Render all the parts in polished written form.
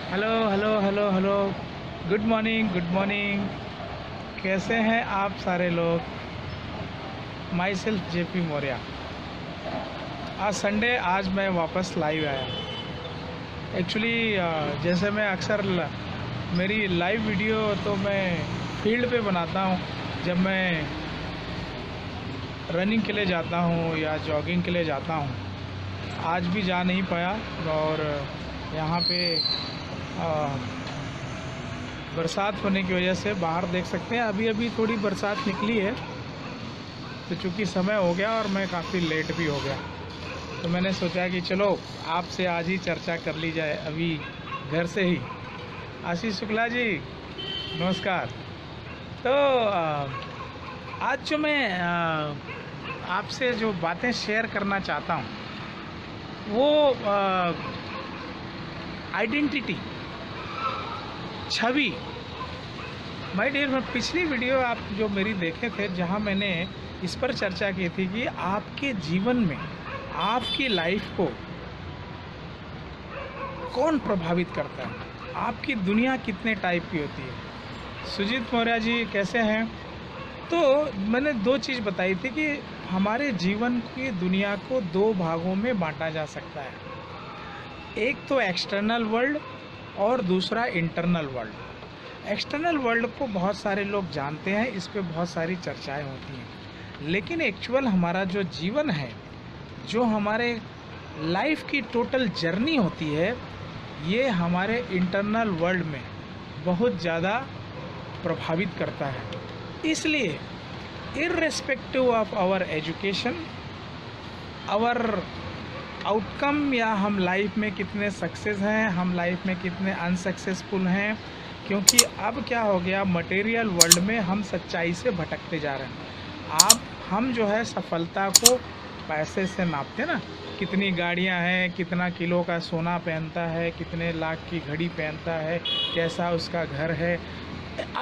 Hello hello hello hello. Good morning good morning. कैसे हैं आप सारे लोग? My self JP Maurya. आज संडे, आज मैं वापस लाइव आया। एक्चुअली जैसे मैं अक्सर मेरी लाइव वीडियो तो मैं फील्ड पे बनाता हूँ, जब मैं रनिंग के लिए जाता हूँ या जॉगिंग के लिए जाता हूँ। आज भी जा नहीं पाया और यहाँ पे बरसात होने की वजह से बाहर देख सकते हैं अभी अभी थोड़ी बरसात निकली है। तो चूँकि समय हो गया और मैं काफ़ी लेट भी हो गया, तो मैंने सोचा कि चलो आपसे आज ही चर्चा कर ली जाए अभी घर से ही। आशीष शुक्ला जी, नमस्कार। तो आज जो मैं आपसे जो बातें शेयर करना चाहता हूँ वो आइडेंटिटी, छवि। माय डियर, मैं पिछली वीडियो आप जो मेरी देखे थे, जहाँ मैंने इस पर चर्चा की थी कि आपके जीवन में आपकी लाइफ को कौन प्रभावित करता है, आपकी दुनिया कितने टाइप की होती है। सुजीत मौर्य जी कैसे हैं? तो मैंने दो चीज़ बताई थी कि हमारे जीवन की दुनिया को दो भागों में बांटा जा सकता है। एक तो एक्सटर्नल वर्ल्ड और दूसरा इंटरनल वर्ल्ड। एक्सटर्नल वर्ल्ड को बहुत सारे लोग जानते हैं, इस पे बहुत सारी चर्चाएं होती हैं, लेकिन एक्चुअल हमारा जो जीवन है, जो हमारे लाइफ की टोटल जर्नी होती है, ये हमारे इंटरनल वर्ल्ड में बहुत ज़्यादा प्रभावित करता है। इसलिए irrespective of our education, our outcome, या हम लाइफ में कितने सक्सेस हैं, हम लाइफ में कितने अनसक्सेसफुल हैं, क्योंकि अब क्या हो गया, मटेरियल वर्ल्ड में हम सच्चाई से भटकते जा रहे हैं। अब हम जो है सफलता को पैसे से नापते हैं ना, कितनी गाड़ियां हैं, कितना किलो का सोना पहनता है, कितने लाख की घड़ी पहनता है, कैसा उसका घर है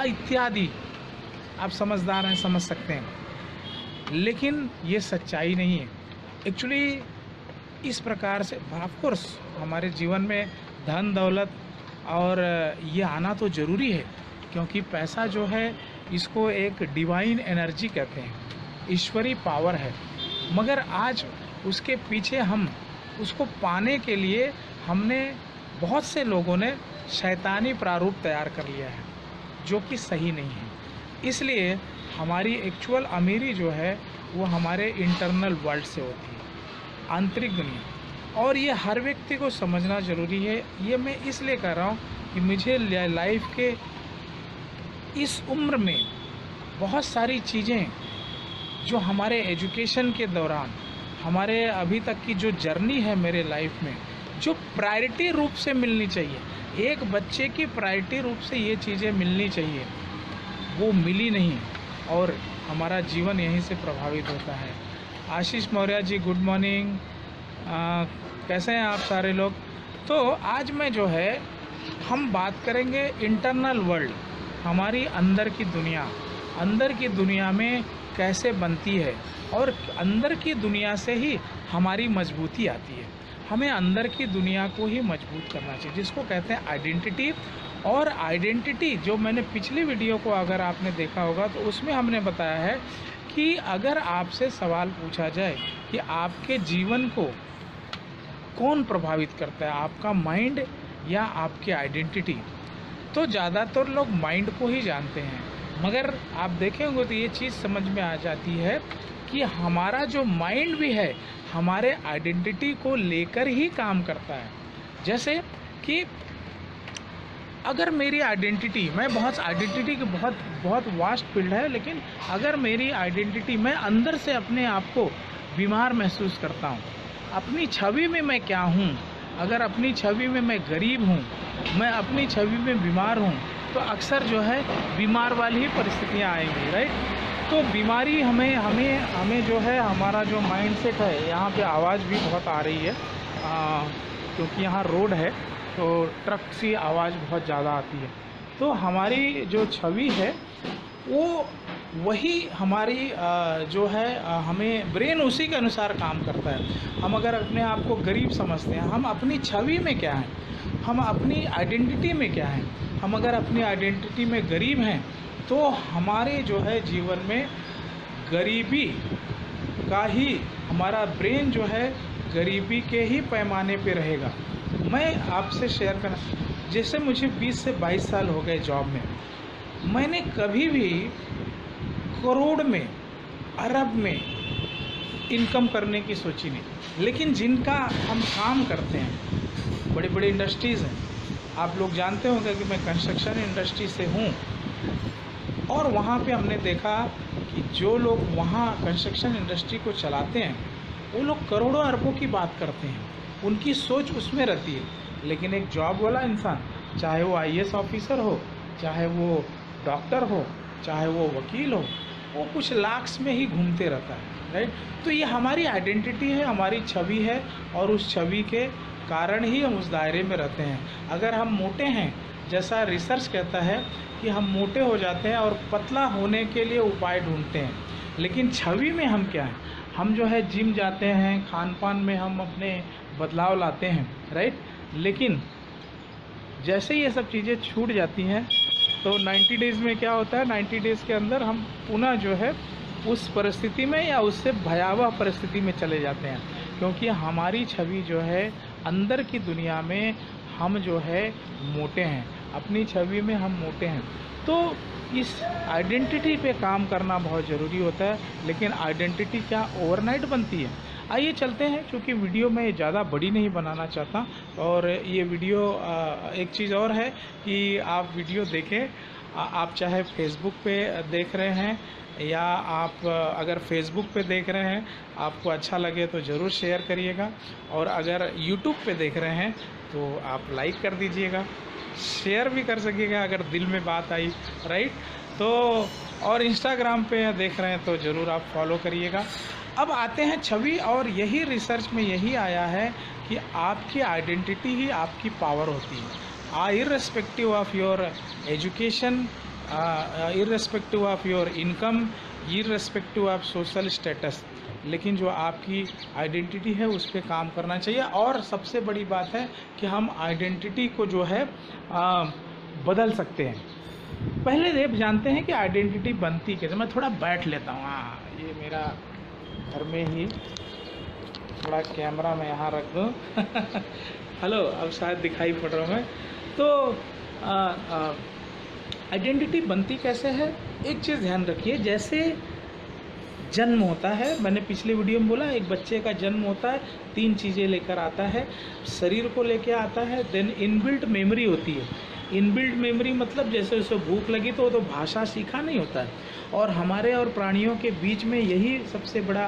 इत्यादि। आप समझदार हैं, समझ सकते हैं, लेकिन ये सच्चाई नहीं है। एक्चुअली इस प्रकार से ऑफ कोर्स हमारे जीवन में धन दौलत और ये आना तो ज़रूरी है, क्योंकि पैसा जो है इसको एक डिवाइन एनर्जी कहते हैं, ईश्वरीय पावर है। मगर आज उसके पीछे हम उसको पाने के लिए हमने बहुत से लोगों ने शैतानी प्रारूप तैयार कर लिया है, जो कि सही नहीं है। इसलिए हमारी एक्चुअल अमीरी जो है वो हमारे इंटरनल वर्ल्ड से होती है, आंतरिक दुनिया। और ये हर व्यक्ति को समझना ज़रूरी है। ये मैं इसलिए कर रहा हूँ कि मुझे लाइफ के इस उम्र में बहुत सारी चीज़ें जो हमारे एजुकेशन के दौरान, हमारे अभी तक की जो जर्नी है मेरे लाइफ में, जो प्रायोरिटी रूप से मिलनी चाहिए, एक बच्चे की प्रायोरिटी रूप से ये चीज़ें मिलनी चाहिए, वो मिली नहीं, और हमारा जीवन यहीं से प्रभावित होता है। आशीष मौर्य जी, गुड मॉर्निंग। कैसे हैं आप सारे लोग? तो आज मैं जो है हम बात करेंगे इंटरनल वर्ल्ड, हमारी अंदर की दुनिया, अंदर की दुनिया में कैसे बनती है, और अंदर की दुनिया से ही हमारी मजबूती आती है। हमें अंदर की दुनिया को ही मजबूत करना चाहिए, जिसको कहते हैं आइडेंटिटी। और आइडेंटिटी जो मैंने पिछली वीडियो को अगर आपने देखा होगा तो उसमें हमने बताया है कि अगर आपसे सवाल पूछा जाए कि आपके जीवन को कौन प्रभावित करता है, आपका माइंड या आपकी आइडेंटिटी, तो ज़्यादातर लोग माइंड को ही जानते हैं। मगर आप देखेंगे तो ये चीज़ समझ में आ जाती है कि हमारा जो माइंड भी है हमारे आइडेंटिटी को लेकर ही काम करता है। जैसे कि अगर मेरी आइडेंटिटी, मैं बहुत आइडेंटिटी की बहुत वास्ट फील्ड है, लेकिन अगर मेरी आइडेंटिटी, मैं अंदर से अपने आप को बीमार महसूस करता हूँ, अपनी छवि में मैं क्या हूँ, अगर अपनी छवि में मैं गरीब हूँ, मैं अपनी छवि में बीमार हूँ, तो अक्सर जो है बीमार वाली ही परिस्थितियाँ आएंगी, राइट। तो बीमारी हमें जो है, हमारा जो माइंडसेट है, यहाँ पे आवाज़ भी बहुत आ रही है क्योंकि यहाँ रोड है, तो ट्रक सी आवाज़ बहुत ज़्यादा आती है। तो हमारी जो छवि है वो वही हमारी जो है, हमें ब्रेन उसी के अनुसार काम करता है। हम अगर अपने आप को गरीब समझते हैं, हम अपनी छवि में क्या हैं, हम अपनी आइडेंटिटी में क्या हैं। हम अगर अपनी आइडेंटिटी में गरीब हैं तो हमारे जो है जीवन में गरीबी का ही, हमारा ब्रेन जो है गरीबी के ही पैमाने पे रहेगा। मैं आपसे शेयर करना, जैसे मुझे 20 से 22 साल हो गए जॉब में, मैंने कभी भी करोड़ में, अरब में इनकम करने की सोची नहीं। लेकिन जिनका हम काम करते हैं, बड़े बड़े इंडस्ट्रीज़ हैं, आप लोग जानते होंगे कि मैं कंस्ट्रक्शन इंडस्ट्री से हूँ, और वहाँ पे हमने देखा कि जो लोग वहाँ कंस्ट्रक्शन इंडस्ट्री को चलाते हैं वो लोग करोड़ों अरबों की बात करते हैं, उनकी सोच उसमें रहती है। लेकिन एक जॉब वाला इंसान, चाहे वो आईएएस ऑफिसर हो, चाहे वो डॉक्टर हो, चाहे वो वकील हो, वो कुछ लाख्स में ही घूमते रहता है, राइट। तो ये हमारी आइडेंटिटी है, हमारी छवि है, और उस छवि के कारण ही हम उस दायरे में रहते हैं। अगर हम मोटे हैं, जैसा रिसर्च कहता है कि हम मोटे हो जाते हैं और पतला होने के लिए उपाय ढूंढते हैं, लेकिन छवि में हम क्या हैं, हम जो है जिम जाते हैं, खान पान में हम अपने बदलाव लाते हैं, राइट। लेकिन जैसे ये सब चीज़ें छूट जाती हैं तो 90 डेज़ में क्या होता है, 90 डेज़ के अंदर हम पुनः जो है उस परिस्थिति में या उससे भयावह परिस्थिति में चले जाते हैं, क्योंकि हमारी छवि जो है अंदर की दुनिया में हम जो है मोटे हैं, अपनी छवि में हम मोटे हैं। तो इस आइडेंटिटी पे काम करना बहुत ज़रूरी होता है। लेकिन आइडेंटिटी क्या ओवरनाइट बनती है? आइए चलते हैं, क्योंकि वीडियो मैं ज़्यादा बड़ी नहीं बनाना चाहता। और ये वीडियो एक चीज़ और है कि आप वीडियो देखें, आप चाहे फेसबुक पे देख रहे हैं या आप अगर फेसबुक पे देख रहे हैं, आपको अच्छा लगे तो ज़रूर शेयर करिएगा, और अगर यूट्यूब पे देख रहे हैं तो आप लाइक कर दीजिएगा, शेयर भी कर सकिएगा अगर दिल में बात आई, राइट। तो और इंस्टाग्राम पे देख रहे हैं तो ज़रूर आप फॉलो करिएगा। अब आते हैं छवि, और यही रिसर्च में यही आया है कि आपकी आइडेंटिटी ही आपकी पावर होती है। Irrespective of your education, irrespective of your income, irrespective of social status, लेकिन जो आपकी आइडेंटिटी है उस पर काम करना चाहिए। और सबसे बड़ी बात है कि हम आइडेंटिटी को जो है बदल सकते हैं। पहले ये जानते हैं कि आइडेंटिटी बनती कैसे। मैं थोड़ा बैठ लेता हूँ, हाँ, ये मेरा घर में ही थोड़ा कैमरा मैं यहाँ रख दूँ। हेलो, अब शायद दिखाई पड़ रहा हूँ मैं। तो आइडेंटिटी बनती कैसे है, एक चीज़ ध्यान रखिए। जैसे जन्म होता है, मैंने पिछले वीडियो में बोला, एक बच्चे का जन्म होता है, 3 चीज़ें लेकर आता है। शरीर को लेकर आता है, देन इनबिल्ट मेमोरी होती है। इनबिल्ट मेमोरी मतलब जैसे उसे भूख लगी तो भाषा सीखा नहीं होता है। और हमारे और प्राणियों के बीच में यही सबसे बड़ा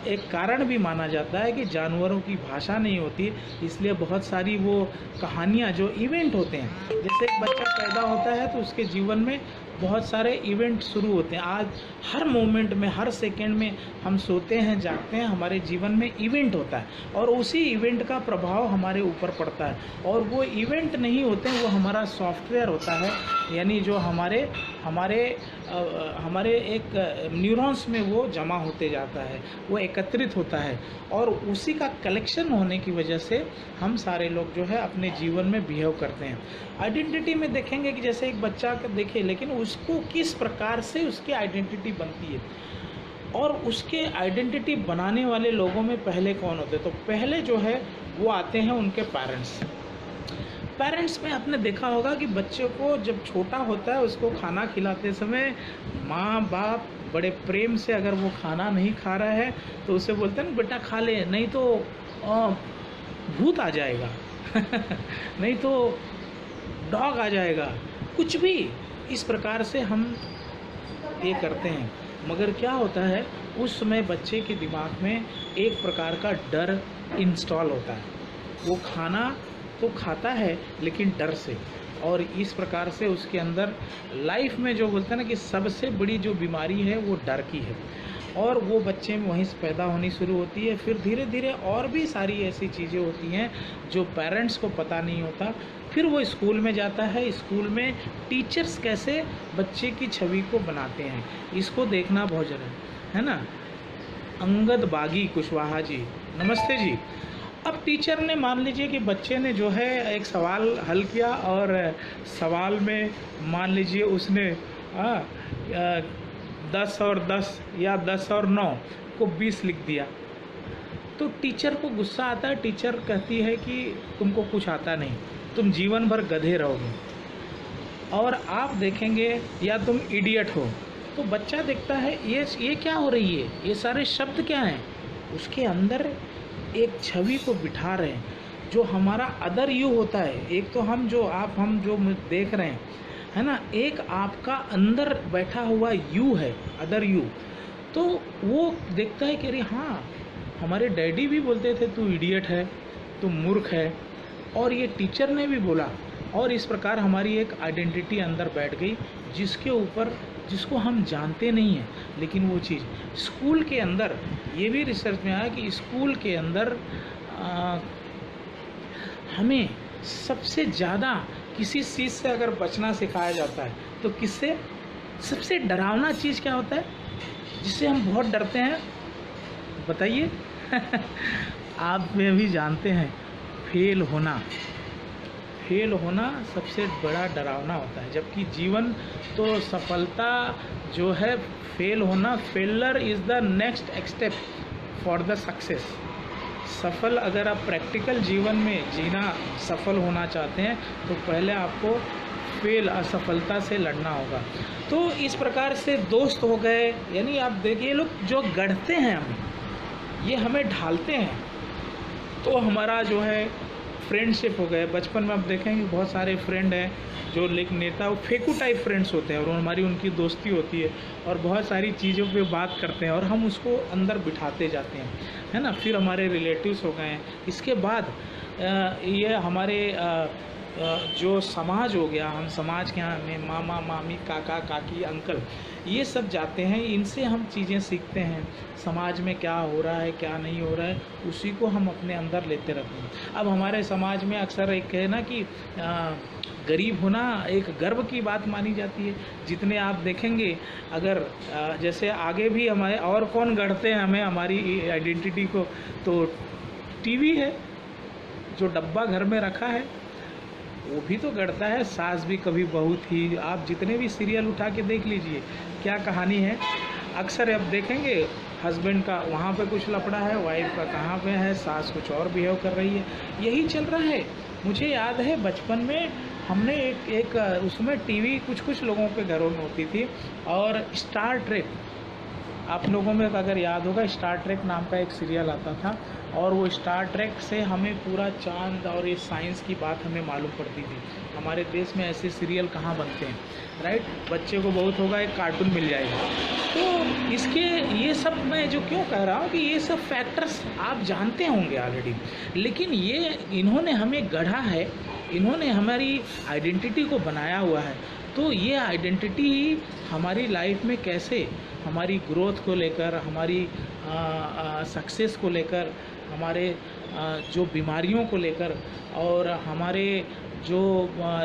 एक कारण भी माना जाता है कि जानवरों की भाषा नहीं होती, इसलिए बहुत सारी वो कहानियाँ जो इवेंट होते हैं, जैसे एक बच्चा पैदा होता है तो उसके जीवन में बहुत सारे इवेंट शुरू होते हैं। आज हर मोमेंट में, हर सेकंड में हम सोते हैं, जागते हैं, हमारे जीवन में इवेंट होता है, और उसी इवेंट का प्रभाव हमारे ऊपर पड़ता है। और वो इवेंट नहीं होते हैं, वो हमारा सॉफ्टवेयर होता है, यानी जो हमारे एक न्यूरॉन्स में वो जमा होते जाता है, वो एकत्रित होता है, और उसी का कलेक्शन होने की वजह से हम सारे लोग जो है अपने जीवन में बिहेव करते हैं। आइडेंटिटी में देखेंगे कि जैसे एक बच्चा देखे, लेकिन उसको किस प्रकार से उसकी आइडेंटिटी बनती है, और उसके आइडेंटिटी बनाने वाले लोगों में पहले कौन होते हैं? तो पहले जो है वो आते हैं उनके पेरेंट्स में आपने देखा होगा कि बच्चे को जब छोटा होता है उसको खाना खिलाते समय माँ बाप बड़े प्रेम से, अगर वो खाना नहीं खा रहा है तो उसे बोलते हैं ना, बेटा खा ले, नहीं तो भूत आ जाएगा नहीं तो डॉग आ जाएगा, कुछ भी इस प्रकार से हम ये करते हैं। मगर क्या होता है, उस समय बच्चे के दिमाग में एक प्रकार का डर इंस्टॉल होता है। वो खाना तो खाता है लेकिन डर से, और इस प्रकार से उसके अंदर लाइफ में जो बोलते हैं ना कि सबसे बड़ी जो बीमारी है वो डर की है, और वो बच्चे में वहीं से पैदा होनी शुरू होती है। फिर धीरे धीरे और भी सारी ऐसी चीज़ें होती हैं जो पेरेंट्स को पता नहीं होता। फिर वो स्कूल में जाता है, स्कूल में टीचर्स कैसे बच्चे की छवि को बनाते हैं, इसको देखना बहुत ज़रूरी है ना। अंगद बागी कुशवाहा जी, नमस्ते जी। अब टीचर ने, मान लीजिए कि बच्चे ने जो है एक सवाल हल किया और सवाल में मान लीजिए उसने 10 और 10 या 10 और 9 को 20 लिख दिया, तो टीचर को गुस्सा आता है। टीचर कहती है कि तुमको कुछ आता नहीं, तुम जीवन भर गधे रहोगे और आप देखेंगे या तुम इडियट हो। तो बच्चा देखता है ये क्या हो रही है, ये सारे शब्द क्या हैं। उसके अंदर एक छवि को बिठा रहे हैं जो हमारा अदर यू होता है। एक तो हम जो देख रहे हैं, है ना, एक आपका अंदर बैठा हुआ यू है, अदर यू। तो वो देखता है कि अरे हाँ, हमारे डैडी भी बोलते थे तू इडियट है, तू मूर्ख है, और ये टीचर ने भी बोला। और इस प्रकार हमारी एक आइडेंटिटी अंदर बैठ गई जिसको हम जानते नहीं हैं। लेकिन वो चीज़ स्कूल के अंदर, ये भी रिसर्च में आया कि स्कूल के अंदर हमें सबसे ज़्यादा किसी चीज़ से अगर बचना सिखाया जाता है तो किससे? सबसे डरावना चीज़ क्या होता है जिससे हम बहुत डरते हैं, बताइए? आप में भी जानते हैं, फेल होना। फेल होना सबसे बड़ा डरावना होता है, जबकि जीवन तो सफलता जो है, फेल होना, failure is the next step for the success. सफल, अगर आप प्रैक्टिकल जीवन में जीना, सफल होना चाहते हैं तो पहले आपको फेल, असफलता से लड़ना होगा। तो इस प्रकार से दोस्त हो गए, यानी आप देखिए लोग जो गढ़ते हैं हमें, ये हमें ढालते हैं। तो हमारा जो है फ्रेंडशिप हो गए। बचपन में आप देखेंगे बहुत सारे फ्रेंड हैं जो नेता, वो फेकू टाइप फ्रेंड्स होते हैं और हमारी उनकी दोस्ती होती है और बहुत सारी चीज़ों पे बात करते हैं और हम उसको अंदर बिठाते जाते हैं, है ना। फिर हमारे रिलेटिव्स हो गए हैं। इसके बाद ये हमारे जो समाज हो गया, हम समाज के यहाँ में मामा मामी काका काकी अंकल ये सब जाते हैं, इनसे हम चीज़ें सीखते हैं। समाज में क्या हो रहा है क्या नहीं हो रहा है, उसी को हम अपने अंदर लेते रहते हैं। अब हमारे समाज में अक्सर एक है ना कि गरीब होना एक गर्व की बात मानी जाती है। जितने आप देखेंगे, अगर जैसे आगे भी हमारे और कौन गढ़ते हैं हमें, हमारी आइडेंटिटी को, तो टीवी है जो डब्बा घर में रखा है, वो भी तो गढ़ता है। सास भी कभी बहू थी, आप जितने भी सीरियल उठा के देख लीजिए क्या कहानी है। अक्सर आप देखेंगे हस्बैंड का वहाँ पे कुछ लफड़ा है, वाइफ का कहाँ पे है, सास कुछ और बिहेव कर रही है, यही चल रहा है। मुझे याद है बचपन में हमने एक उसमें टीवी कुछ लोगों के घरों में होती थी, और स्टार ट्रेक, आप लोगों में अगर याद होगा, स्टार ट्रेक नाम का एक सीरियल आता था, और वो स्टार ट्रेक से हमें पूरा चांद और ये साइंस की बात हमें मालूम पड़ती थी। हमारे देश में ऐसे सीरियल कहाँ बनते हैं, राइट। बच्चे को बहुत होगा एक कार्टून मिल जाएगा। तो इसके ये सब मैं जो क्यों कह रहा हूँ कि ये सब फैक्टर्स आप जानते होंगे ऑलरेडी, लेकिन ये इन्होंने हमें गढ़ा है, इन्होंने हमारी आइडेंटिटी को बनाया हुआ है। तो ये आइडेंटिटी हमारी लाइफ में कैसे हमारी ग्रोथ को लेकर, हमारी सक्सेस को लेकर, हमारे जो बीमारियों को लेकर, और हमारे जो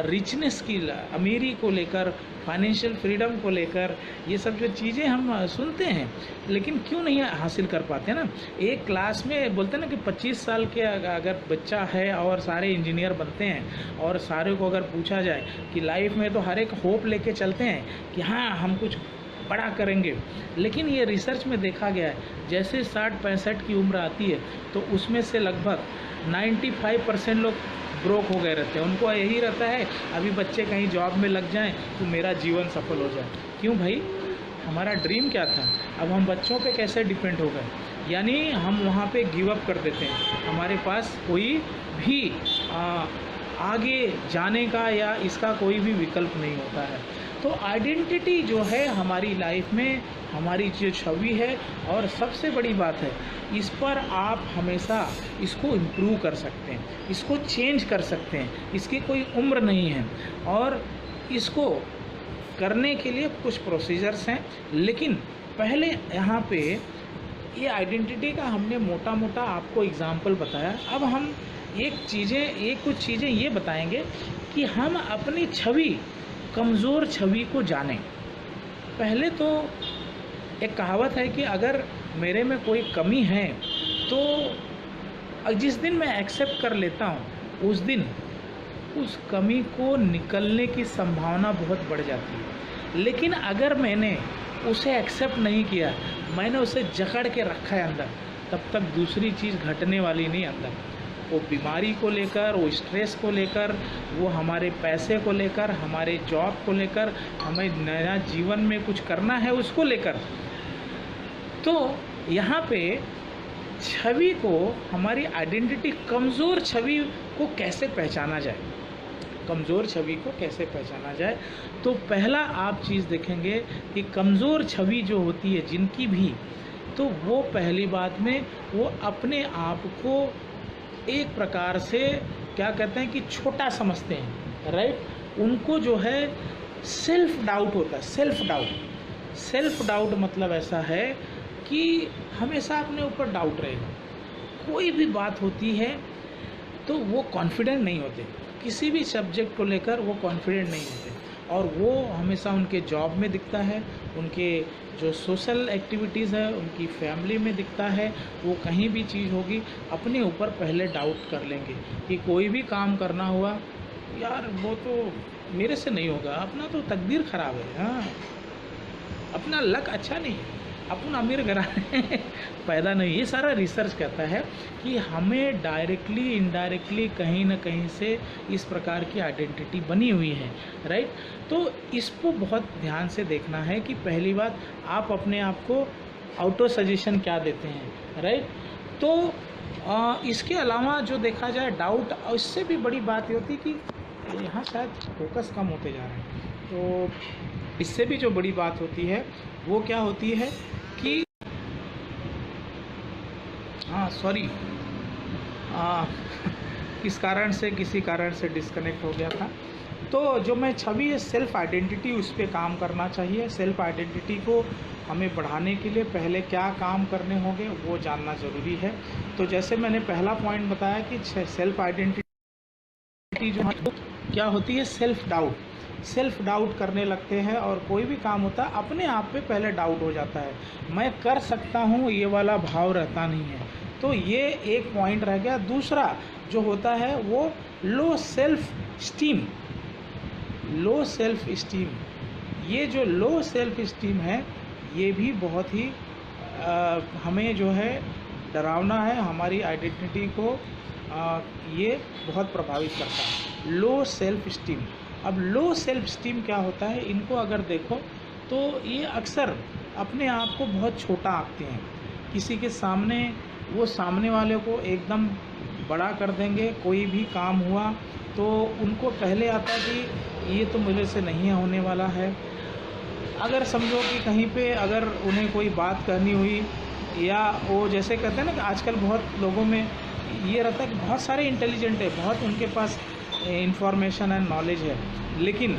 रिचनेस की, अमीरी को लेकर, फाइनेंशियल फ्रीडम को लेकर, ये सब जो चीज़ें हम सुनते हैं लेकिन क्यों नहीं हासिल कर पाते ना। एक क्लास में बोलते हैं ना कि 25 साल के अगर बच्चा है और सारे इंजीनियर बनते हैं, और सारे को अगर पूछा जाए कि लाइफ में तो हर एक होप लेके चलते हैं कि हाँ हम कुछ बड़ा करेंगे, लेकिन ये रिसर्च में देखा गया है जैसे 60-65 की उम्र आती है तो उसमें से लगभग 95% लोग ब्रोक हो गए रहते हैं। उनको यही रहता है अभी बच्चे कहीं जॉब में लग जाएं तो मेरा जीवन सफल हो जाए। क्यों भाई, हमारा ड्रीम क्या था? अब हम बच्चों पे कैसे डिपेंड हो गए, यानी हम वहाँ पे गिव अप कर देते हैं। हमारे पास कोई भी आगे जाने का या इसका कोई भी विकल्प नहीं होता है। तो आइडेंटिटी जो है हमारी लाइफ में हमारी जो छवि है, और सबसे बड़ी बात है इस पर आप हमेशा इसको इम्प्रूव कर सकते हैं, इसको चेंज कर सकते हैं, इसकी कोई उम्र नहीं है। और इसको करने के लिए कुछ प्रोसीजर्स हैं, लेकिन पहले यहाँ पे ये आइडेंटिटी का हमने मोटा मोटा आपको एग्जाम्पल बताया। अब हम कुछ चीज़ें ये बताएंगे कि हम अपनी छवि, कमज़ोर छवि को जानें। पहले तो एक कहावत है कि अगर मेरे में कोई कमी है तो और जिस दिन मैं एक्सेप्ट कर लेता हूँ उस दिन उस कमी को निकलने की संभावना बहुत बढ़ जाती है। लेकिन अगर मैंने उसे एक्सेप्ट नहीं किया, मैंने उसे जकड़ के रखा है अंदर, तब तक दूसरी चीज़ घटने वाली नहीं अंदर। वो बीमारी को लेकर, वो स्ट्रेस को लेकर, वो हमारे पैसे को लेकर, हमारे जॉब को लेकर, हमें नया जीवन में कुछ करना है उसको लेकर। तो यहाँ पे छवि को, हमारी आइडेंटिटी, कमज़ोर छवि को कैसे पहचाना जाए, कमज़ोर छवि को कैसे पहचाना जाए। तो पहला आप चीज़ देखेंगे कि कमज़ोर छवि जो होती है जिनकी भी, तो वो पहली बात में वो अपने आप को एक प्रकार से क्या कहते हैं कि छोटा समझते हैं, राइट। उनको जो है सेल्फ डाउट होता है। सेल्फ डाउट मतलब ऐसा है कि हमेशा अपने ऊपर डाउट रहेगा। कोई भी बात होती है तो वो कॉन्फिडेंट नहीं होते, किसी भी सब्जेक्ट को लेकर वो कॉन्फिडेंट नहीं होते। और वो हमेशा उनके जॉब में दिखता है, उनके जो सोशल एक्टिविटीज़ है, उनकी फैमिली में दिखता है। वो कहीं भी चीज़ होगी अपने ऊपर पहले डाउट कर लेंगे कि कोई भी काम करना हुआ, यार वो तो मेरे से नहीं होगा, अपना तो तकदीर ख़राब है, हाँ अपना लक अच्छा नहीं है, अपन अमीर घराने पैदा नहीं। ये सारा रिसर्च कहता है कि हमें डायरेक्टली इनडायरेक्टली कहीं ना कहीं से इस प्रकार की आइडेंटिटी बनी हुई है, राइट। तो इसको बहुत ध्यान से देखना है कि पहली बात आप अपने आप को ऑटो सजेशन क्या देते हैं, राइट। तो इसके अलावा जो देखा जाए डाउट, इससे भी बड़ी बात ये होती है कि यहाँ शायद फोकस कम होते जा रहे हैं। तो इससे भी जो बड़ी बात होती है वो क्या होती है कि सॉरी किसी कारण से डिस्कनेक्ट हो गया था। तो जो मैं छवि है, सेल्फ आइडेंटिटी, उस पर काम करना चाहिए। सेल्फ आइडेंटिटी को हमें बढ़ाने के लिए पहले क्या काम करने होंगे वो जानना ज़रूरी है। तो जैसे मैंने पहला पॉइंट बताया कि सेल्फ आइडेंटिटी जो है क्या होती है, सेल्फ डाउट करने लगते हैं और कोई भी काम होता है अपने आप पे पहले डाउट हो जाता है, मैं कर सकता हूँ, ये वाला भाव रहता नहीं है। तो ये एक पॉइंट रह गया। दूसरा जो होता है वो लो सेल्फ स्टीम। ये जो लो सेल्फ स्टीम है ये भी बहुत ही हमें जो है डरावना है, हमारी आइडेंटिटी को ये बहुत प्रभावित करता है, लो सेल्फ स्टीम। अब लो सेल्फ स्टीम क्या होता है, इनको अगर देखो तो ये अक्सर अपने आप को बहुत छोटा आंकते हैं। किसी के सामने वो सामने वाले को एकदम बड़ा कर देंगे। कोई भी काम हुआ तो उनको पहले आता है कि ये तो मेरे से नहीं होने वाला है। अगर समझो कि कहीं पे अगर उन्हें कोई बात करनी हुई, या वो जैसे कहते हैं ना कि आजकल बहुत लोगों में ये रहता है कि बहुत सारे इंटेलिजेंट है, बहुत उनके पास इंफॉर्मेशन एंड नॉलेज है, लेकिन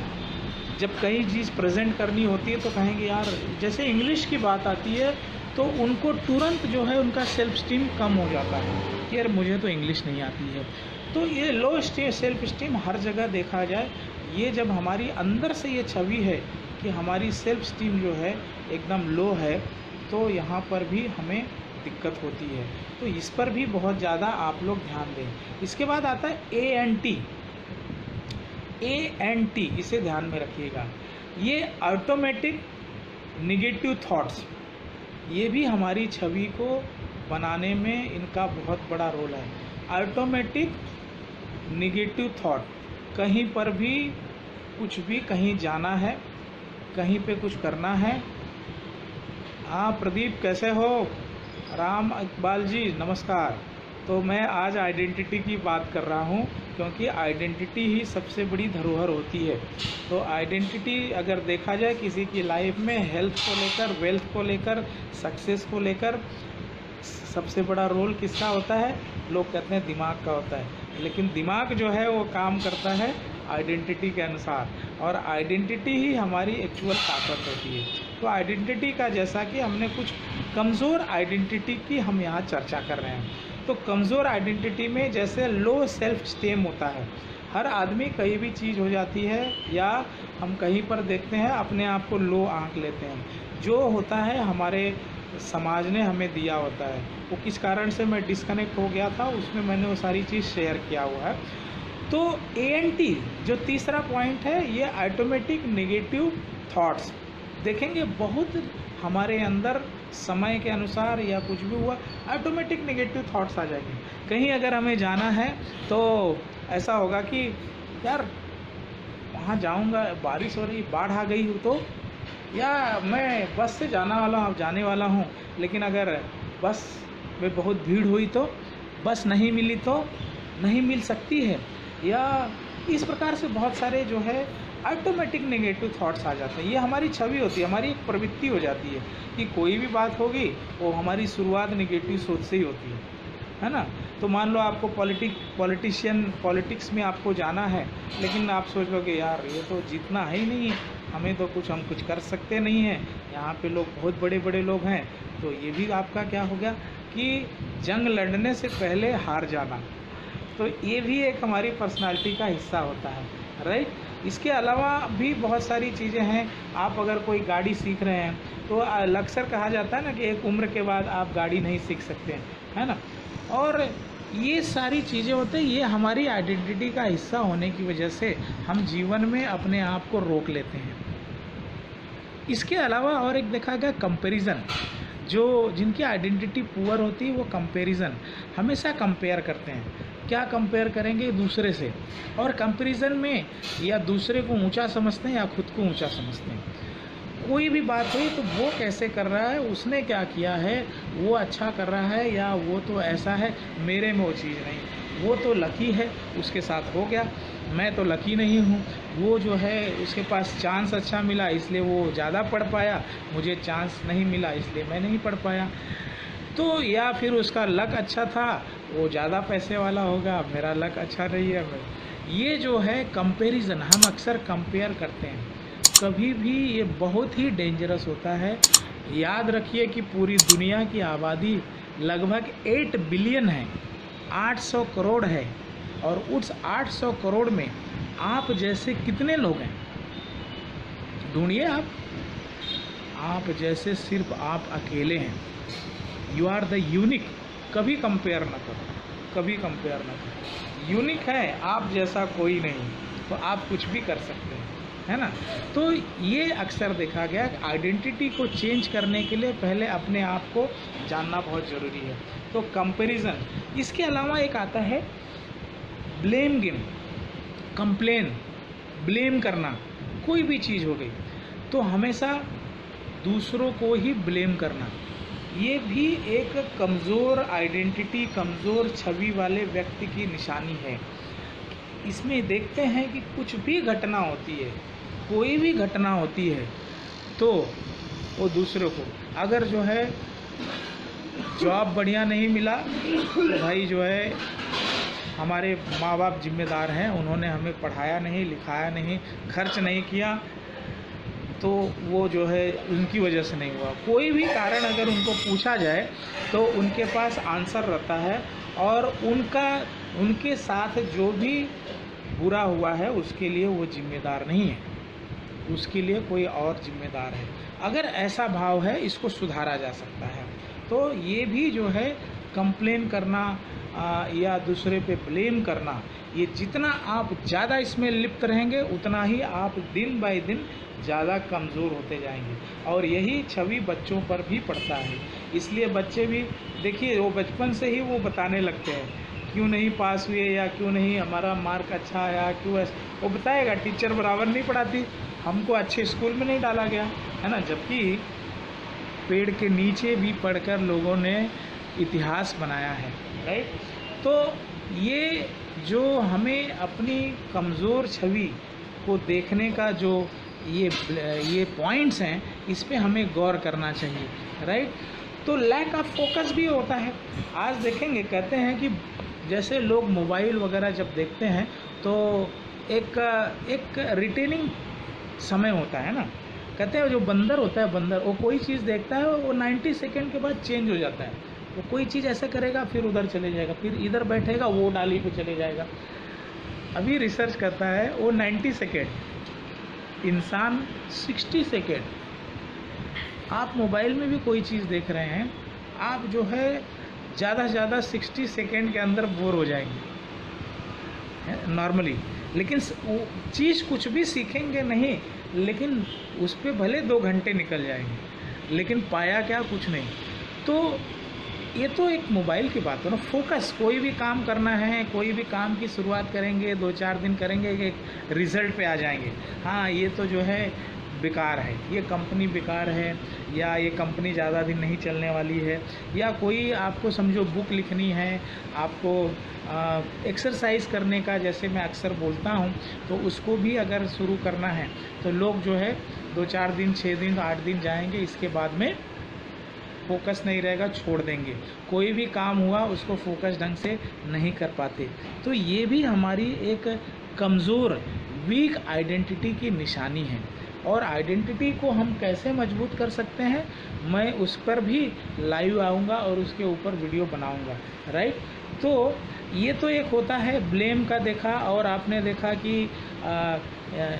जब कई चीज़ प्रेजेंट करनी होती है तो कहेंगे यार, जैसे इंग्लिश की बात आती है तो उनको तुरंत जो है उनका सेल्फ स्टीम कम हो जाता है कि यार मुझे तो इंग्लिश नहीं आती है। तो ये लो सेल्फ स्टीम हर जगह देखा जाए, ये जब हमारी अंदर से ये छवि है कि हमारी सेल्फ स्टीम जो है एकदम लो है, तो यहाँ पर भी हमें दिक्कत होती है। तो इस पर भी बहुत ज़्यादा आप लोग ध्यान दें। इसके बाद आता है ANT, इसे ध्यान में रखिएगा। ये ऑटोमेटिक निगेटिव थॉट्स, ये भी हमारी छवि को बनाने में इनका बहुत बड़ा रोल है। ऑटोमेटिक निगेटिव थॉट, कहीं पर भी कुछ भी, कहीं जाना है, कहीं पे कुछ करना है। हाँ प्रदीप कैसे हो? राम इकबाल जी नमस्कार। तो मैं आज आइडेंटिटी की बात कर रहा हूँ क्योंकि आइडेंटिटी ही सबसे बड़ी धरोहर होती है। तो आइडेंटिटी अगर देखा जाए किसी की लाइफ में, हेल्थ को लेकर, वेल्थ को लेकर, सक्सेस को लेकर, सबसे बड़ा रोल किसका होता है? लोग कहते हैं दिमाग का होता है, लेकिन दिमाग जो है वो काम करता है आइडेंटिटी के अनुसार, और आइडेंटिटी ही हमारी एक्चुअल ताकत होती है। तो आइडेंटिटी का, जैसा कि हमने कुछ कमज़ोर आइडेंटिटी की हम यहाँ चर्चा कर रहे हैं। तो कमज़ोर आइडेंटिटी में जैसे लो सेल्फ स्टीम होता है, हर आदमी कहीं भी चीज़ हो जाती है या हम कहीं पर देखते हैं अपने आप को लो आंक लेते हैं। जो होता है हमारे समाज ने हमें दिया होता है, वो किस कारण से मैं डिस्कनेक्ट हो गया था, उसमें मैंने वो सारी चीज़ शेयर किया हुआ है। तो ANT जो तीसरा पॉइंट है, ये ऑटोमेटिक नेगेटिव थॉट्स। देखेंगे बहुत हमारे अंदर समय के अनुसार या कुछ भी हुआ, ऑटोमेटिक नेगेटिव थॉट्स आ जाएंगे। कहीं अगर हमें जाना है तो ऐसा होगा कि यार वहाँ जाऊँगा, बारिश हो रही, बाढ़ आ गई हो तो, या मैं बस से जाने वाला हूँ, लेकिन अगर बस में बहुत भीड़ हुई तो, बस नहीं मिली तो, नहीं मिल सकती है, या इस प्रकार से बहुत सारे जो है ऑटोमेटिक नेगेटिव थॉट्स आ जाते हैं। ये हमारी छवि होती है, हमारी एक प्रवृत्ति हो जाती है कि कोई भी बात होगी वो हमारी शुरुआत नेगेटिव सोच से ही होती है ना। तो मान लो आपको पॉलिटिक्स में आपको जाना है, लेकिन आप सोच लोगे यार ये तो जीतना है ही नहीं है, हम कुछ कर सकते नहीं हैं, यहाँ पे लोग बहुत बड़े बड़े लोग हैं। तो ये भी आपका क्या हो गया कि जंग लड़ने से पहले हार जाना। तो ये भी एक हमारी पर्सनालिटी का हिस्सा होता है, राइट। इसके अलावा भी बहुत सारी चीज़ें हैं। आप अगर कोई गाड़ी सीख रहे हैं तो अक्सर कहा जाता है ना कि एक उम्र के बाद आप गाड़ी नहीं सीख सकते हैं, है ना। और ये सारी चीज़ें होते हैं, ये हमारी आइडेंटिटी का हिस्सा होने की वजह से हम जीवन में अपने आप को रोक लेते हैं। इसके अलावा और एक देखा गया कंपैरिजन, जो जिनकी आइडेंटिटी पुअर होती है वो कंपैरिजन हमेशा कंपेयर करते हैं। क्या कंपेयर करेंगे? दूसरे से। और कंपैरिजन में या दूसरे को ऊंचा समझते हैं या खुद को ऊंचा समझते हैं। कोई भी बात हुई तो वो कैसे कर रहा है, उसने क्या किया है, वो अच्छा कर रहा है, या वो तो ऐसा है, मेरे में वो चीज़ नहीं, वो तो लकी है उसके साथ हो गया, मैं तो लकी नहीं हूँ, वो जो है उसके पास चांस अच्छा मिला इसलिए वो ज़्यादा पढ़ पाया, मुझे चांस नहीं मिला इसलिए मैं नहीं पढ़ पाया। तो या फिर उसका लक अच्छा था, वो ज़्यादा पैसे वाला होगा, मेरा लक अच्छा नहीं है। ये जो है कंपैरिजन, हम अक्सर कंपेयर करते हैं, कभी भी ये बहुत ही डेंजरस होता है। याद रखिए कि पूरी दुनिया की आबादी लगभग 8 बिलियन है, 800 करोड़ है, और उस 800 करोड़ में आप जैसे कितने लोग हैं ढूंढिए। आप जैसे सिर्फ आप अकेले हैं। You are the unique. कभी कंपेयर ना करो, कभी कंपेयर ना करो। यूनिक है, आप जैसा कोई नहीं, तो आप कुछ भी कर सकते हैं, है ना। तो ये अक्सर देखा गया कि आइडेंटिटी को चेंज करने के लिए पहले अपने आप को जानना बहुत ज़रूरी है। तो कंपैरिजन। इसके अलावा एक आता है ब्लेम गेम, कंप्लेन, ब्लेम करना। कोई भी चीज़ हो गई तो हमेशा दूसरों को ही ब्लेम करना, ये भी एक कमज़ोर आइडेंटिटी, कमज़ोर छवि वाले व्यक्ति की निशानी है। इसमें देखते हैं कि कुछ भी घटना होती है, कोई भी घटना होती है, तो वो दूसरों को, अगर जो है जॉब बढ़िया नहीं मिला तो भाई जो है हमारे माँ बाप जिम्मेदार हैं, उन्होंने हमें पढ़ाया नहीं, लिखाया नहीं, खर्च नहीं किया, तो वो जो है उनकी वजह से नहीं हुआ। कोई भी कारण अगर उनको पूछा जाए तो उनके पास आंसर रहता है, और उनके साथ जो भी बुरा हुआ है उसके लिए वो जिम्मेदार नहीं है, उसके लिए कोई और जिम्मेदार है। अगर ऐसा भाव है, इसको सुधारा जा सकता है। तो ये भी जो है कंप्लेन करना या दूसरे पे ब्लेम करना, ये जितना आप ज़्यादा इसमें लिप्त रहेंगे उतना ही आप दिन बाय दिन ज़्यादा कमज़ोर होते जाएंगे। और यही छवि बच्चों पर भी पड़ता है। इसलिए बच्चे भी देखिए, वो बचपन से ही वो बताने लगते हैं क्यों नहीं पास हुए, या क्यों नहीं हमारा मार्क अच्छा आया, क्यों ऐसा, वो बताएगा टीचर बराबर नहीं पढ़ाती, हमको अच्छे स्कूल में नहीं डाला गया, है ना। जबकि पेड़ के नीचे भी पढ़कर लोगों ने इतिहास बनाया है, राइट। तो ये जो हमें अपनी कमज़ोर छवि को देखने का जो ये पॉइंट्स हैं, इस पे हमें गौर करना चाहिए, राइट। तो लैक ऑफ फोकस भी होता है। आज देखेंगे, कहते हैं कि जैसे लोग मोबाइल वगैरह जब देखते हैं तो एक रिटेनिंग समय होता है ना। कहते हैं जो बंदर होता है, बंदर वो कोई चीज़ देखता है, वो 90 सेकेंड के बाद चेंज हो जाता है। वो कोई चीज़ ऐसा करेगा, फिर उधर चले जाएगा, फिर इधर बैठेगा, वो डाली पे चले जाएगा। अभी रिसर्च करता है वो 90 सेकेंड, इंसान 60 सेकेंड। आप मोबाइल में भी कोई चीज़ देख रहे हैं, आप जो है ज़्यादा से ज़्यादा 60 सेकेंड के अंदर बोर हो जाएंगे नॉर्मली। लेकिन वो चीज़ कुछ भी सीखेंगे नहीं, लेकिन उस पर भले 2 घंटे निकल जाएंगे, लेकिन पाया क्या, कुछ नहीं। तो ये तो एक मोबाइल की बात है ना। फोकस, कोई भी काम करना है, कोई भी काम की शुरुआत करेंगे, 2-4 दिन करेंगे, एक रिज़ल्ट पे आ जाएंगे, हाँ ये तो जो है बेकार है, ये कंपनी बेकार है, या ये कंपनी ज़्यादा दिन नहीं चलने वाली है, या कोई आपको समझो बुक लिखनी है, आपको एक्सरसाइज करने का, जैसे मैं अक्सर बोलता हूँ, तो उसको भी अगर शुरू करना है तो लोग जो है 2-4 दिन, 6 दिन, 8 दिन जाएंगे, इसके बाद में फोकस नहीं रहेगा, छोड़ देंगे। कोई भी काम हुआ उसको फोकस ढंग से नहीं कर पाते। तो ये भी हमारी एक कमज़ोर, वीक आइडेंटिटी की निशानी है। और आइडेंटिटी को हम कैसे मजबूत कर सकते हैं, मैं उस पर भी लाइव आऊँगा और उसके ऊपर वीडियो बनाऊँगा, राइट। तो ये तो एक होता है ब्लेम का देखा, और आपने देखा कि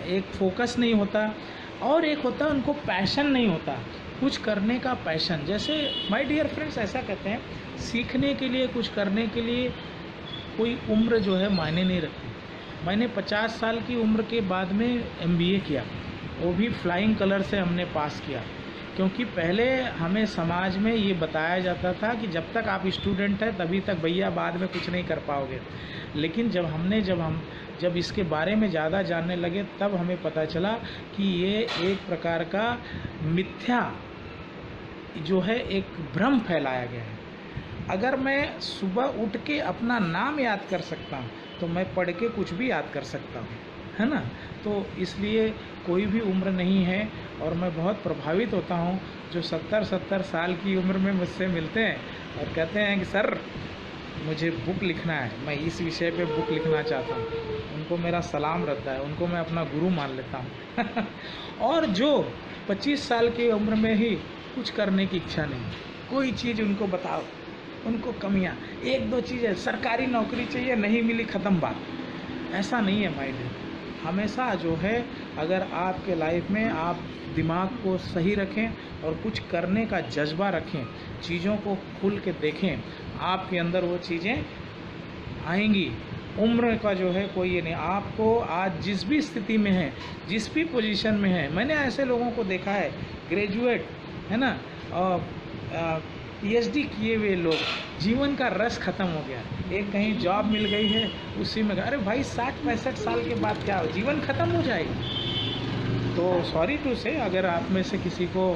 एक फोकस नहीं होता, और एक होता है उनको पैशन नहीं होता, कुछ करने का पैशन। जैसे माय डियर फ्रेंड्स, ऐसा कहते हैं सीखने के लिए, कुछ करने के लिए कोई उम्र जो है मायने नहीं रखती। मैंने 50 साल की उम्र के बाद में MBA किया, वो भी फ्लाइंग कलर से हमने पास किया, क्योंकि पहले हमें समाज में ये बताया जाता था कि जब तक आप स्टूडेंट हैं तभी तक भैया, बाद में कुछ नहीं कर पाओगे। लेकिन जब इसके बारे में ज़्यादा जानने लगे, तब हमें पता चला कि ये एक प्रकार का मिथ्या जो है, एक भ्रम फैलाया गया है। अगर मैं सुबह उठ के अपना नाम याद कर सकता हूँ, तो मैं पढ़ के कुछ भी याद कर सकता हूँ, है ना। तो इसलिए कोई भी उम्र नहीं है, और मैं बहुत प्रभावित होता हूँ जो 70 साल की उम्र में मुझसे मिलते हैं और कहते हैं कि सर मुझे बुक लिखना है, मैं इस विषय पे बुक लिखना चाहता हूँ। उनको मेरा सलाम रहता है, उनको मैं अपना गुरु मान लेता हूँ। और जो 25 साल की उम्र में ही कुछ करने की इच्छा नहीं, कोई चीज़ उनको बताओ, उनको कमियाँ, 1-2 चीज़ें, सरकारी नौकरी चाहिए, नहीं मिली, ख़त्म बात। ऐसा नहीं है माय डियर। हमेशा जो है, अगर आपके लाइफ में आप दिमाग को सही रखें और कुछ करने का जज्बा रखें, चीज़ों को खुल के देखें, आपके अंदर वो चीज़ें आएंगी। उम्र का जो है कोई ये नहीं। आपको आज जिस भी स्थिति में है, जिस भी पोजीशन में है, मैंने ऐसे लोगों को देखा है, ग्रेजुएट है ना, और PhD किए हुए लोग, जीवन का रस ख़त्म हो गया, एक कहीं जॉब मिल गई है, उसी में अरे भाई 60-65 साल के बाद क्या हो, जीवन ख़त्म हो जाएगा। तो सॉरी टू से, अगर आप में से किसी को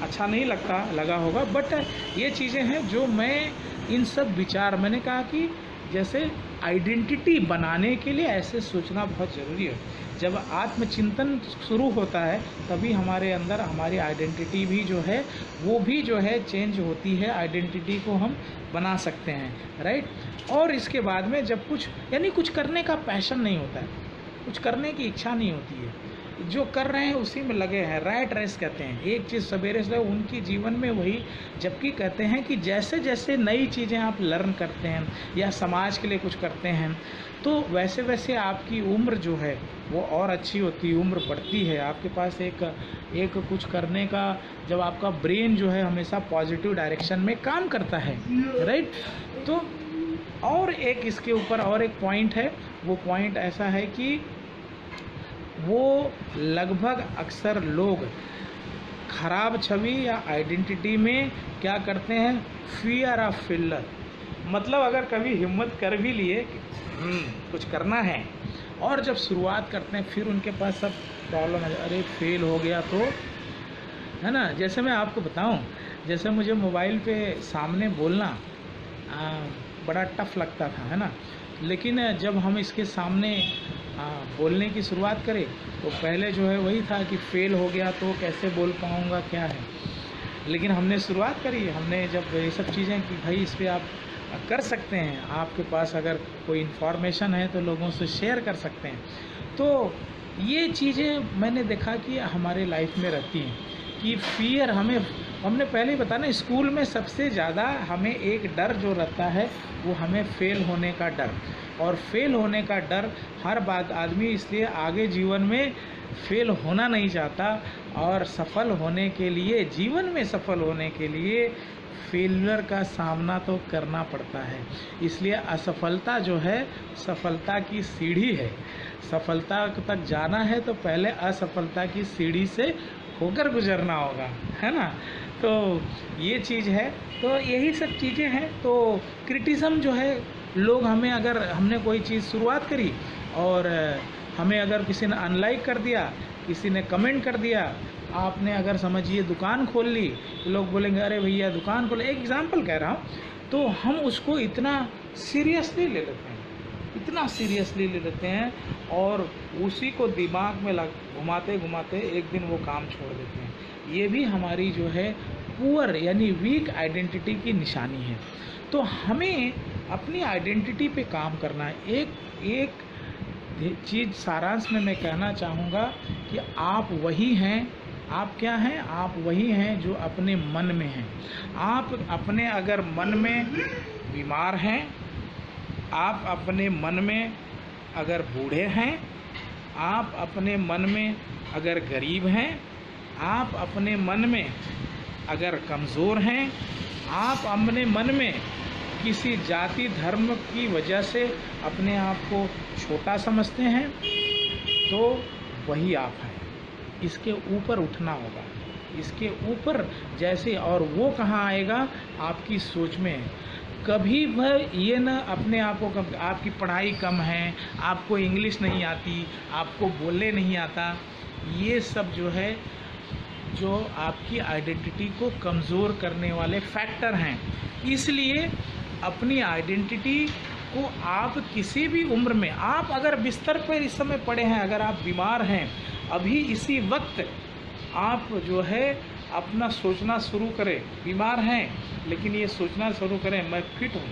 अच्छा नहीं लगा होगा, बट ये चीज़ें हैं जो मैं इन सब विचार, मैंने कहा कि जैसे आइडेंटिटी बनाने के लिए ऐसे सोचना बहुत ज़रूरी है। जब आत्मचिंतन शुरू होता है, तभी हमारे अंदर हमारी आइडेंटिटी भी जो है, वो भी जो है चेंज होती है, आइडेंटिटी को हम बना सकते हैं, राइट। और इसके बाद में जब कुछ, यानी कुछ करने का पैशन नहीं होता है, कुछ करने की इच्छा नहीं होती है, जो कर रहे हैं उसी में लगे हैं, रैट रेस कहते हैं, एक चीज़ सवेरे से उनकी जीवन में वही। जबकि कहते हैं कि जैसे जैसे नई चीज़ें आप लर्न करते हैं या समाज के लिए कुछ करते हैं, तो वैसे वैसे आपकी उम्र जो है वो और अच्छी होती है, उम्र बढ़ती है, आपके पास एक कुछ करने का, जब आपका ब्रेन जो है हमेशा पॉजिटिव डायरेक्शन में काम करता है, राइट। तो और एक इसके ऊपर और एक पॉइंट है, वो पॉइंट ऐसा है कि वो लगभग अक्सर लोग खराब छवि या आइडेंटिटी में क्या करते हैं, फियर ऑफ फेलियर, मतलब अगर कभी हिम्मत कर भी लिए कुछ करना है, और जब शुरुआत करते हैं फिर उनके पास सब प्रॉब्लम है, अरे फेल हो गया तो, है ना। जैसे मैं आपको बताऊं, जैसे मुझे मोबाइल पे सामने बोलना बड़ा टफ लगता था, है ना, लेकिन जब हम इसके सामने बोलने की शुरुआत करें तो पहले जो है वही था कि फ़ेल हो गया तो कैसे बोल पाऊँगा, क्या है। लेकिन हमने शुरुआत करी, हमने जब ये सब चीज़ें कि भाई इस पर आप कर सकते हैं, आपके पास अगर कोई इन्फॉर्मेशन है तो लोगों से शेयर कर सकते हैं। तो ये चीज़ें मैंने देखा कि हमारे लाइफ में रहती हैं कि फियर, हमने पहले ही बताया ना, स्कूल में सबसे ज़्यादा हमें एक डर जो रहता है वो हमें फ़ेल होने का डर, और फेल होने का डर हर बात आदमी इसलिए आगे जीवन में फेल होना नहीं चाहता, और सफल होने के लिए, जीवन में सफल होने के लिए फेलियर का सामना तो करना पड़ता है। इसलिए असफलता जो है सफलता की सीढ़ी है। सफलता तक जाना है तो पहले असफलता की सीढ़ी से होकर गुजरना होगा, है ना। तो ये चीज़ है। तो यही सब चीज़ें हैं। तो क्रिटिज़म जो है, लोग हमें, अगर हमने कोई चीज़ शुरुआत करी और हमें अगर किसी ने अनलाइक कर दिया, किसी ने कमेंट कर दिया, आपने अगर समझिए दुकान खोल ली, तो लोग बोलेंगे अरे भैया दुकान खोले, एक एग्जांपल कह रहा हूँ। तो हम उसको इतना सीरियसली ले लेते हैं, इतना सीरियसली ले लेते हैं और उसी को दिमाग में घुमाते घुमाते एक दिन वो काम छोड़ देते हैं। ये भी हमारी जो है पुअर यानी वीक आइडेंटिटी की निशानी है। तो हमें अपनी आइडेंटिटी पे काम करना है। एक चीज़ सारांश में मैं कहना चाहूँगा कि आप वही हैं। आप क्या हैं? आप वही हैं जो अपने मन में हैं। आप अपने अगर मन में बीमार हैं, आप अपने मन में अगर बूढ़े हैं, आप अपने मन में अगर गरीब हैं, आप अपने मन में अगर कमज़ोर हैं, आप अपने मन में किसी जाति धर्म की वजह से अपने आप को छोटा समझते हैं, तो वही आप हैं। इसके ऊपर उठना होगा, इसके ऊपर जैसे, और वो कहाँ आएगा? आपकी सोच में। कभी वह ये ना अपने आप को आपकी पढ़ाई कम है, आपको इंग्लिश नहीं आती, आपको बोलने नहीं आता, ये सब जो है जो आपकी आइडेंटिटी को कमज़ोर करने वाले फैक्टर हैं। इसलिए अपनी आइडेंटिटी को आप किसी भी उम्र में, आप अगर बिस्तर पर इस समय पड़े हैं, अगर आप बीमार हैं, अभी इसी वक्त आप जो है अपना सोचना शुरू करें। बीमार हैं लेकिन ये सोचना शुरू करें, मैं फिट हूँ,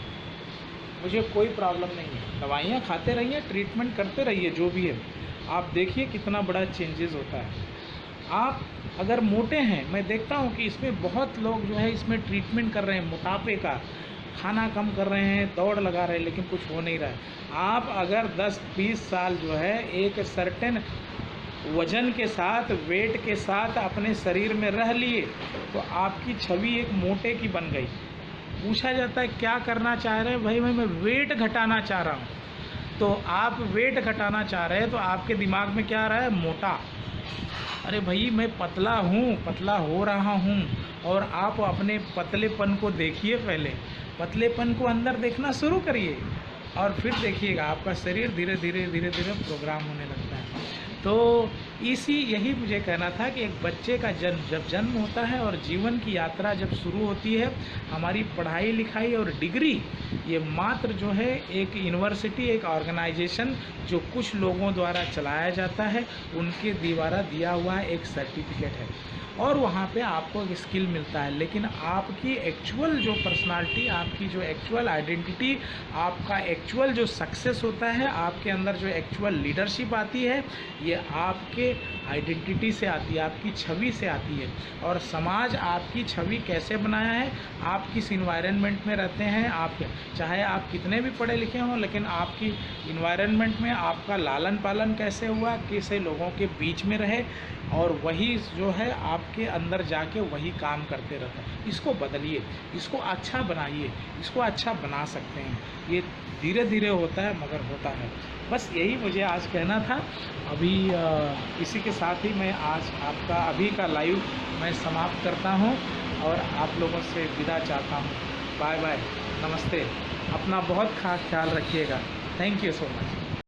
मुझे कोई प्रॉब्लम नहीं है। दवाइयाँ खाते रहिए, ट्रीटमेंट करते रहिए, जो भी है। आप देखिए कितना बड़ा चेंजेस होता है। आप अगर मोटे हैं, मैं देखता हूँ कि इसमें बहुत लोग जो है इसमें ट्रीटमेंट कर रहे हैं मोटापे का, खाना कम कर रहे हैं, दौड़ लगा रहे हैं, लेकिन कुछ हो नहीं रहा है। आप अगर 10-20 साल जो है एक सर्टेन वज़न के साथ, वेट के साथ अपने शरीर में रह लिए, तो आपकी छवि एक मोटे की बन गई। पूछा जाता है क्या करना चाह रहे हैं? भाई मैं वेट घटाना चाह रहा हूँ। तो आप वेट घटाना चाह रहे हैं तो आपके दिमाग में क्या आ रहा है? मोटा। अरे भाई मैं पतला हूँ, पतला हो रहा हूँ। और आप अपने पतलेपन को देखिए, पहले पतलेपन को अंदर देखना शुरू करिए और फिर देखिएगा आपका शरीर धीरे धीरे प्रोग्राम होने लगता है। तो यही मुझे कहना था कि एक बच्चे का जब जन्म होता है और जीवन की यात्रा जब शुरू होती है, हमारी पढ़ाई लिखाई और डिग्री ये मात्र जो है एक यूनिवर्सिटी, एक ऑर्गेनाइजेशन जो कुछ लोगों द्वारा चलाया जाता है, उनके द्वारा दिया हुआ एक सर्टिफिकेट है और वहाँ पे आपको एक स्किल मिलता है। लेकिन आपकी एक्चुअल जो पर्सनालिटी, आपकी जो एक्चुअल आइडेंटिटी, आपका एक्चुअल जो सक्सेस होता है, आपके अंदर जो एक्चुअल लीडरशिप आती है, ये आपके आइडेंटिटी से आती है, आपकी छवि से आती है। और समाज आपकी छवि कैसे बनाया है, आप किस इन्वायरमेंट में रहते हैं, आप चाहे आप कितने भी पढ़े लिखे हों, लेकिन आपकी इन्वायरमेंट में आपका लालन पालन कैसे हुआ, कैसे लोगों के बीच में रहे, और वही जो है आपके अंदर जाके वही काम करते रहता है। इसको बदलिए, इसको अच्छा बनाइए, इसको अच्छा बना सकते हैं। ये धीरे धीरे होता है मगर होता है। बस यही मुझे आज कहना था। अभी इसी के साथ ही मैं आज आपका अभी का लाइव मैं समाप्त करता हूँ और आप लोगों से विदा चाहता हूँ। बाय बाय, नमस्ते। अपना बहुत खास ख्याल रखिएगा। Thank you so much.